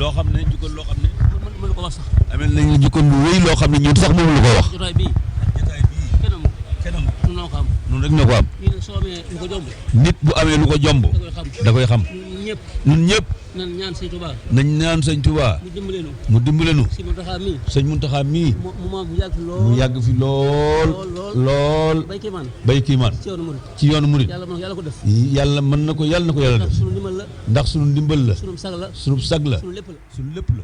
loo xam ne njukkal loo xam ne mënu ko wax sax. amel nañu njukkal lu wéy loo xam ne ñun sax mënu la ko wax. jotaay bii jotaay bii kenn am nun noo ko am. nun rek ñoo ko am. ñu ne soo amee lu ko jomb nit bu amee lu ko jomb da koy xam. ñun ñëpp ñun ñëpp nan ñaan sëñ Tuubaa nañ ñaan sëñ Tuubaa mu dimbaleenu mu dimbaleenu si Muntaxaa mii sëñ Muntaxaa mii mu maam bu yàgg fi lool mu yàgg fi lool bay kii man bay kii man ci yoonu murit ci yoonu murit yàlla ko def yàlla mën na ko yàlla def ndax sunu ndimbal la ndax sunu ndimbal la sunu sag la sunu sag la sunu lépp la sunu lépp la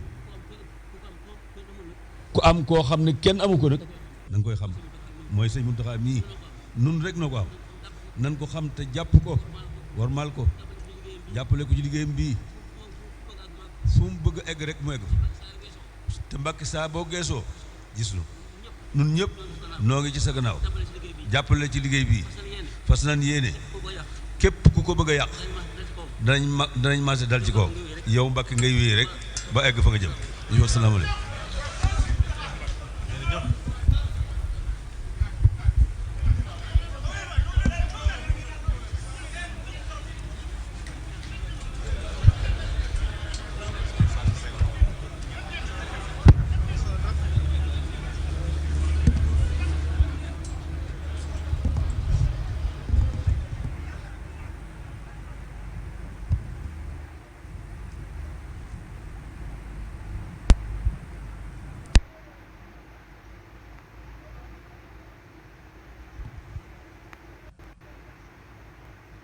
ku am koo xam ne kenn amu ko nag da nga koy xam mooy sëñ Muntaxaa mii nun rek na ko am nan ko xam te jàpp ko warmal ko jàppale ko ci liggéeyam bii fu mu bëgg a egg rek mu egg te Mbàkke saa boo geesoo gis nu nun ñëpp noo ngi ci sa gannaaw jàppale ci liggéey bii fas nan yéene képp ku ko bëgg a yàq danañ maase dal ci kaw yow Mbàkke ngay wéy rek ba egg fa nga jëm ñu wax salaamaaleykum.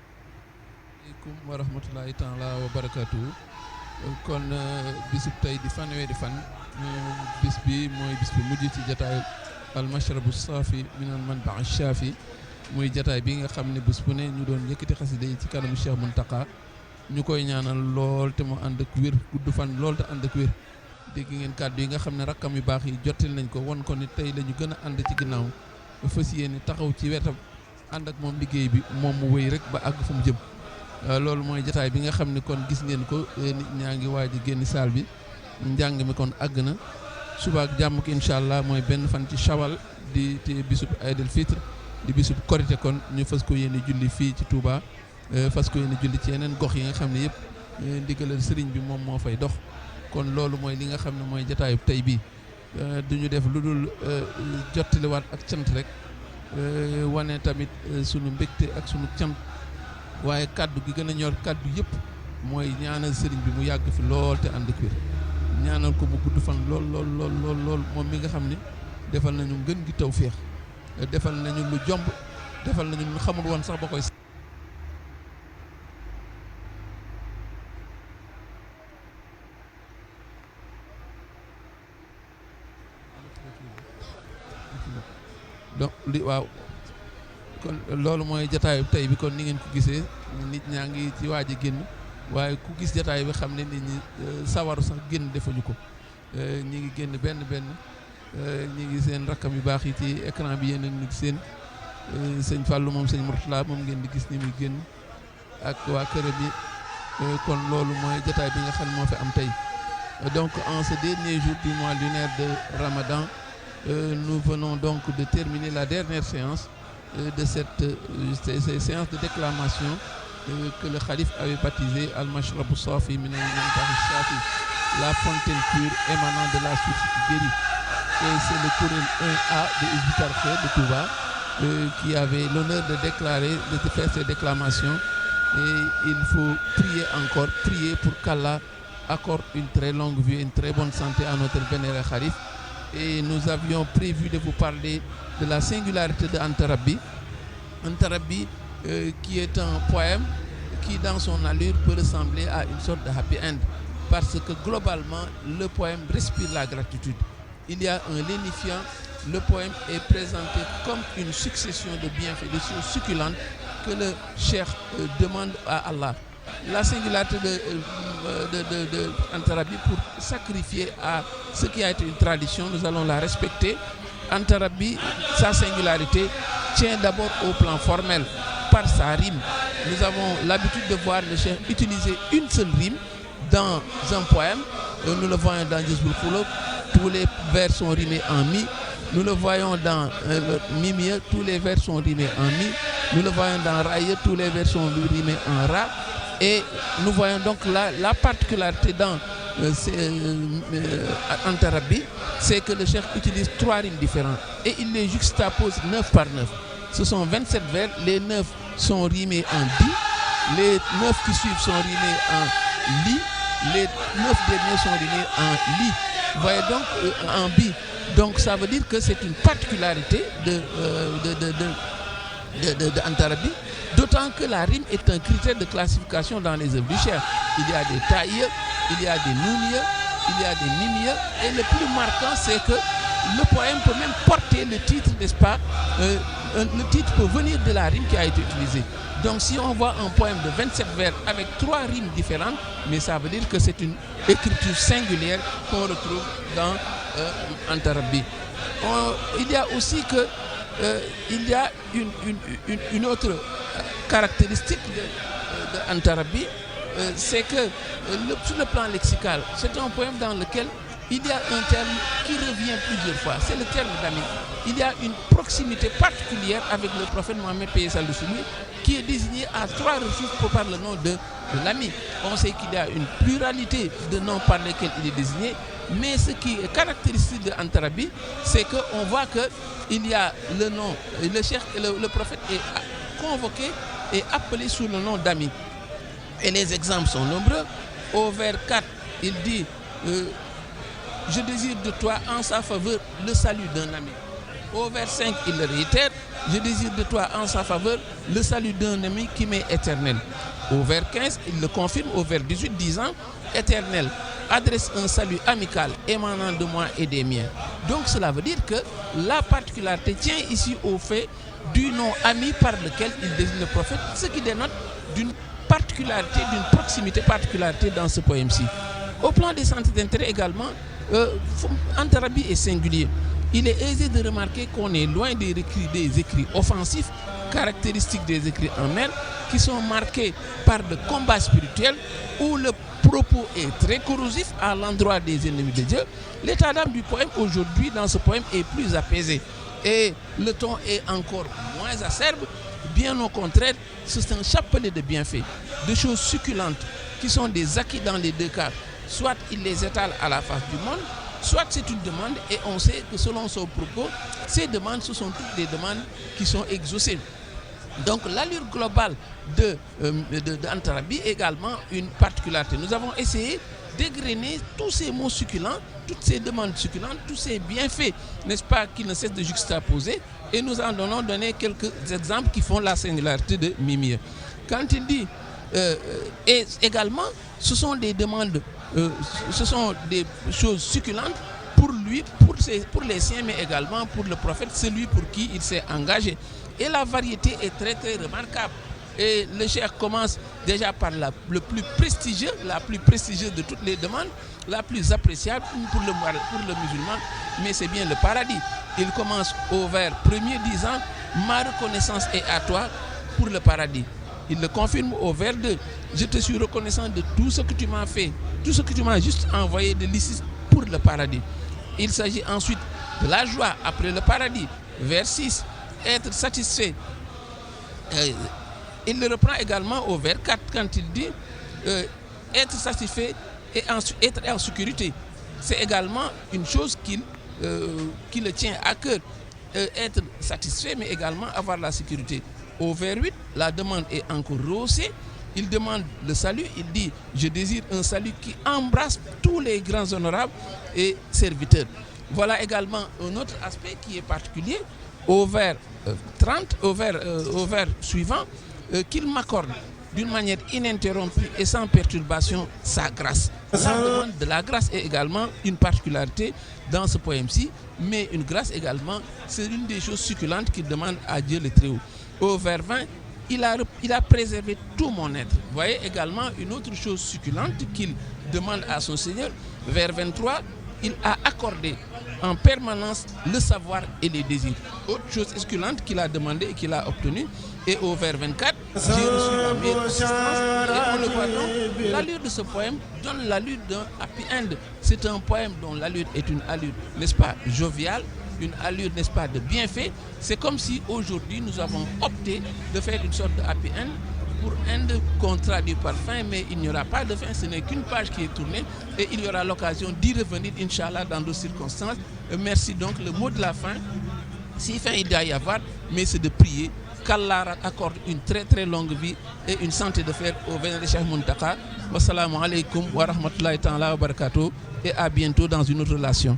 asalaamaaleykum wa rahmatulahi taala wa barakaatu kon bisub tey di fanweeri fan bis bi mooy bis bu mujj ci jataay almashrabu saafi minal manbaa shaafi muy jataay bi nga xam ne bés bu ne ñu doon yëkkati xasida yi ci kanamu Cheikh Mountakha ñu koy ñaanal lool te mu ànd ak wér gudd fan lool te ànd ak wér dégg ngeen kàddu yi nga xam ne rakkam yu baax yi jottil nañ ko won ko ni tey la ñu gën a ànd ci ginnaaw fas yéene taxaw ci wetam ànd ak moom liggéey bi moom mu wéy rek ba àgg fu mu jëm loolu mooy jataay bi nga xam ne kon gis ngeen ko nit ñaa ngi waaj a génn saal bi njàng mi kon àgg na suba ak jàmm ki incha allah mooy benn fan ci Shawal di te bisub Aydul Fitr di bisub Korité kon ñu fas ko yéene julli fii ci Touba fas ko yéene julli ci yeneen gox yi nga xam ne yëpp ndigalal sëriñ bi moom moo fay dox kon loolu mooy li nga xam ne mooy jataayu tey bii du ñu def lu dul jottaliwaat ak cant rek wane tamit sunu mbégte ak sunu cant waaye kaddu gi gën a ñor kaddu yëpp mooy ñaanal sëriñ bi mu yàgg fi lool te ànd ak wér ñaanal ko mu gudd fan lool moom mi nga xam ne defal nañu ngën gi tawféex defal nañu lu jomb defal nañu lu xamul woon sax ba koy donc li waaw kon loolu mooy jataayu tey bi kon ni ngeen ko gisee nit ñaa ngi ci waaj a génn waaye ku gis jataay bi xam ne nit ñi sawaru sax génn defuñu ko ñi ngi génn benn ñi ngi seen rakkam yu baax yi ci écran bi yéen a ngi seen sëñ Fallou moom sëñ Mourtala moom ngeen di gis ni muy génn ak waa këram yi kon loolu mooy jataay bi nga xam ne moo fi am tey donc en ce dernier jour du mois lunaire de Ramadan nous venons donc de terminer la dernière séance de cette séance de déclamation que le khalife avait baptisé Al-Mashrabu Safi min al-Muntaha Shafi, la fontaine pure émanant de la source qui guérit. Et c'est le kuréel 1A de Hizbut Tarqiyyah de Touba qui avait l'honneur de faire ces déclamations. Et il faut prier pour qu'Allah accorde une très longue vie, une très bonne santé à notre vénéré khalife. Et nous avions prévu de vous parler de la singularité de Anta Rabbi. Anta Rabbi qui est un poème qui dans son allure peut ressembler à une sorte de happy end parce que globalement le poème respire la gratitude. Il y a un lénifiant, le poème est présenté comme une succession de bienfaits, de choses succulentes que le cheikh demande à Allah. La singularité de Anta Rabbi pour sacrifier à ce qui a été une tradition, nous allons la respecter. Anta Rabbi, sa singularité tient d'abord au plan formel par sa rime. Nous avons l'habitude de voir le cheikh utiliser une seule rime dans un poème. Nous le voyons dans Jazbul Khulub, tous les vers sont rimés en mi. Nous le voyons dans Mimia, tous les vers sont rimés en mi. Nous le voyons dans Raïa, tous les vers sont rimés en ra. Et nous voyons donc la particularité dans Antarabi, c'est que le cheikh utilise 3 rimes différentes et il les juxtapose 9 par 9. Ce sont 27 vers, les 9 sont rimés en di, les 9 qui suivent sont rimés en li, les 9 derniers sont rimés en li. Vous voyez donc en bi. Donc ça veut dire que c'est une particularité de Antarabi, d'autant que la rime est un critère de classification dans les œuvres du cheikh. Il y a des taïeux, il y a des nounieux, il y a des mimieux, et le plus marquant c'est que le poème peut même porter le titre, n'est-ce pas, le titre peut venir de la rime qui a été utilisée. Donc si on voit un poème de 27 vers avec 3 rimes différentes, mais ça veut dire que c'est une écriture singulière qu'on retrouve dans Antarabi. Il y a aussi que il y a une autre caractéristique de Antarabi, c'est que sur le plan lexical, c'est un poème dans lequel il y a un terme qui revient plusieurs fois, c'est le terme d'ami. Il y a une proximité particulière avec le prophète Mohammed paix et salut sur lui, qui est désigné à 3 reprises par le nom de l'ami. On sait qu'il y a une pluralité de noms par lesquels il est désigné, mais ce qui est caractéristique de Antarabi, c'est qu'on voit qu'il y a le nom, le cheikh, le prophète est convoqué et appelé sous le nom d'ami. Et les exemples sont nombreux. Au vers 4, il dit je désire de toi en sa faveur le salut d'un ami. Au vers 5, il le réitère, je désire de toi en sa faveur le salut d'un ami qui m'est éternel. Au vers 15, il le confirme au vers 18, disant éternel, adresse un salut amical émanant de moi et des miens. Donc cela veut dire que la particularité tient ici au fait du nom ami par lequel il désigne le prophète, ce qui dénote d'une particularité, d'une proximité particularité dans ce poème-ci. Au plan des centres d'intérêt également, Antarabi est singulier. Il est aisé de remarquer qu'on est loin des écrits offensifs, caractéristiques des écrits en mer, qui sont marqués par le combat spirituel, où le propos est très corrosif à l'endroit des ennemis de Dieu. L'état d'âme du poème aujourd'hui, dans ce poème, est plus apaisé. Et le ton est encore moins acerbe. Bien au contraire, c'est un chapelet de bienfaits, de choses succulentes, qui sont des acquis dans les 2 cas. Soit il les étale à la face du monde, soit c'est une demande et on sait que selon son propos, ces demandes, ce sont toutes des demandes qui sont exaucées. Donc l'allure globale de Antarabi est également une particularité. Nous avons essayé d'égrener tous ces mots succulents, toutes ces demandes succulentes, tous ces bienfaits, n'est-ce pas, qui ne cessent de juxtaposer, et nous en donnons donné quelques exemples qui font la singularité de Mimir. Quand il dit et également, ce sont des demandes, ce sont des choses succulentes pour lui, pour les siens, mais également pour le prophète, celui pour qui il s'est engagé. Et la variété est très très remarquable. Et le cheikh commence déjà par la plus prestigieuse de toutes les demandes, la plus appréciable pour le musulman, mais c'est bien le paradis. Il commence au vers premier disant ma reconnaissance est à toi pour le paradis. Il le confirme au vers 2. Je te suis reconnaissant de tout ce que tu m'as fait, tout ce que tu m'as juste envoyé de licite pour le paradis. Il s'agit ensuite de la joie après le paradis. Vers 6, être satisfait. Il le reprend également au vers 4 quand il dit être satisfait et être en sécurité. C'est également une chose qui le tient à cœur. Être satisfait, mais également avoir la sécurité. Au vers 8, la demande est encore rehaussée. Il demande le salut. Il dit je désire un salut qui embrasse tous les grands honorables et serviteurs. Voilà également un autre aspect qui est particulier. Au vers 30, au vers suivant, qu'il m'accorde d'une manière ininterrompue et sans perturbation sa grâce. La demande de la grâce est également une particularité dans ce poème-ci, mais une grâce également, c'est l'une des choses succulentes qu'il demande à Dieu le Très-Haut. Au vers 20, il a préservé tout mon être. Vous voyez également une autre chose succulente qu'il demande à son Seigneur. Vers 23, il a accordé en permanence le savoir et les désirs. Autre chose succulente qu'il a demandé et qu'il a obtenue. Et au vers 24, j'ai reçu la meilleure assistance. Et on le voit donc, l'allure de ce poème donne l'allure d'un happy end. C'est un poème dont l'allure est une allure, n'est-ce pas, joviale, une allure, n'est-ce pas, de bienfait. C'est comme si aujourd'hui nous avons opté de faire une sorte de happy end pour Inde qu'on traduit par fin, mais il n'y aura pas de fin, ce n'est qu'une page qui est tournée et il y aura l'occasion d'y revenir, Inch'Allah, dans d'autres circonstances. Merci donc, le mot de la fin, si fin il doit y avoir, mais c'est de prier qu'Allah accorde une très très longue vie et une santé de fer au vénéré Cheikh Muntaka. Wassalamu alaikum wa rahmatullahi ta'ala wa barakatuh et à bientôt dans une autre relation.